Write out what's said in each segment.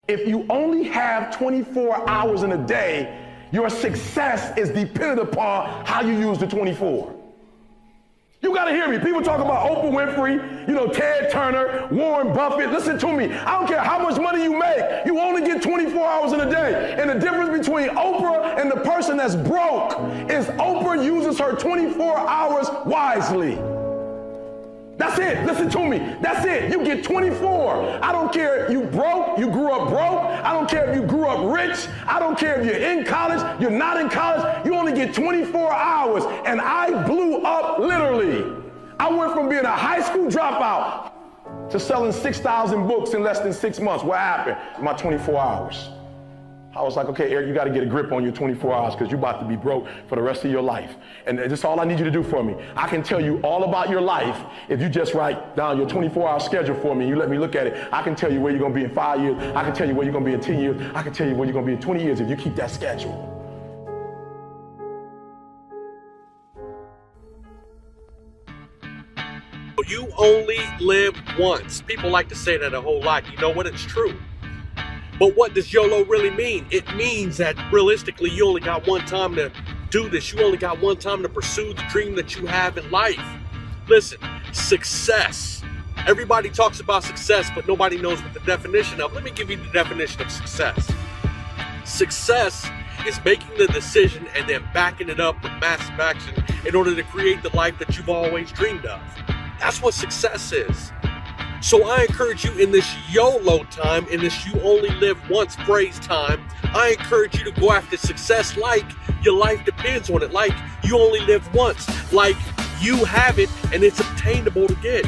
If you only have 24 hours in a day, your success is dependent upon how you use the 24. You gotta hear me. People talk about Oprah Winfrey, Ted Turner, Warren Buffett. Listen to me. I don't care how much money you make. You only get 24 hours in a day. And the difference between Oprah and the person that's broke is Oprah uses her 24 hours wisely. That's it. Listen to me. That's it. You get 24. I don't care if you broke, you grew up broke. I don't care if you grew up rich. I don't care if you're in college, you're not in college. You only get 24 hours. And I blew up literally. I went from being a high school dropout to selling 6,000 books in less than 6 months. What happened? My 24 hours. I was like, okay, Eric, you got to get a grip on your 24 hours because you're about to be broke for the rest of your life. And this is all I need you to do for me. I can tell you all about your life if you just write down your 24-hour schedule for me and you let me look at it. I can tell you where you're going to be in 5 years. I can tell you where you're going to be in 10 years. I can tell you where you're going to be in 20 years if you keep that schedule. You only live once. People like to say that a whole lot. You know what? It's true. But what does YOLO really mean? It means that realistically, you only got one time to do this. You only got one time to pursue the dream that you have in life. Listen, success. Everybody talks about success, but nobody knows what the definition of. Let me give you the definition of success. Success is making the decision and then backing it up with massive action in order to create the life that you've always dreamed of. That's what success is. So I encourage you in this YOLO time, in this you only live once phrase time, I encourage you to go after success like your life depends on it, like you only live once, like you have it and it's obtainable to get.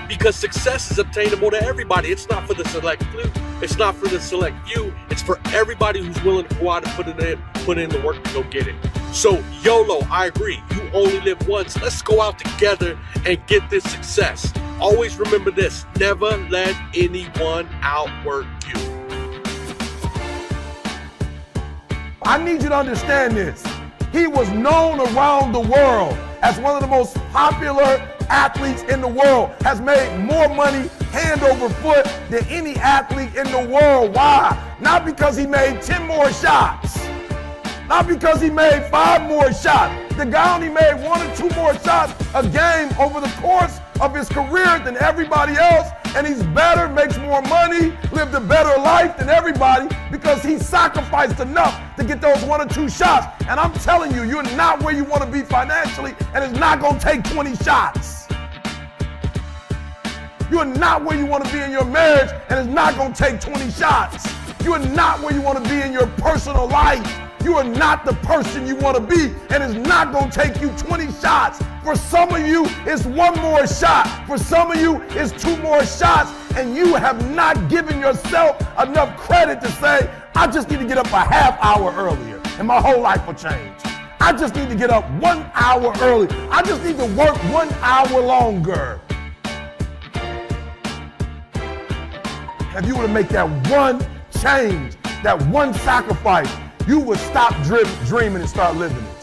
Because success is obtainable to everybody. It's not for the select few. It's not for the select few. It's for everybody who's willing to go out and put in the work to go get it. So YOLO, I agree. You only live once. Let's go out together and get this success. Always remember this, never let anyone outwork you. I need you to understand this. He was known around the world as one of the most popular athletes in the world, has made more money hand over foot than any athlete in the world. Why? Not because he made 10 more shots. Not because he made 5 more shots. The guy only made 1 or 2 more shots a game over the course of his career than everybody else, and he's better, makes more money, lived a better life than everybody because he sacrificed enough to get those 1 or 2 shots. And I'm telling you, you're not where you want to be financially, and it's not going to take 20 shots. You're not where you want to be in your marriage, and it's not going to take 20 shots. You're not where you want to be in your personal life. You are not the person you want to be, and it's not going to take you 20 shots. For some of you, it's 1 more shot. For some of you, it's 2 more shots, and you have not given yourself enough credit to say, I just need to get up a half hour earlier, and my whole life will change. I just need to get up 1 hour early. I just need to work 1 hour longer. If you were to make that one change, that one sacrifice, you would stop dreaming and start living it.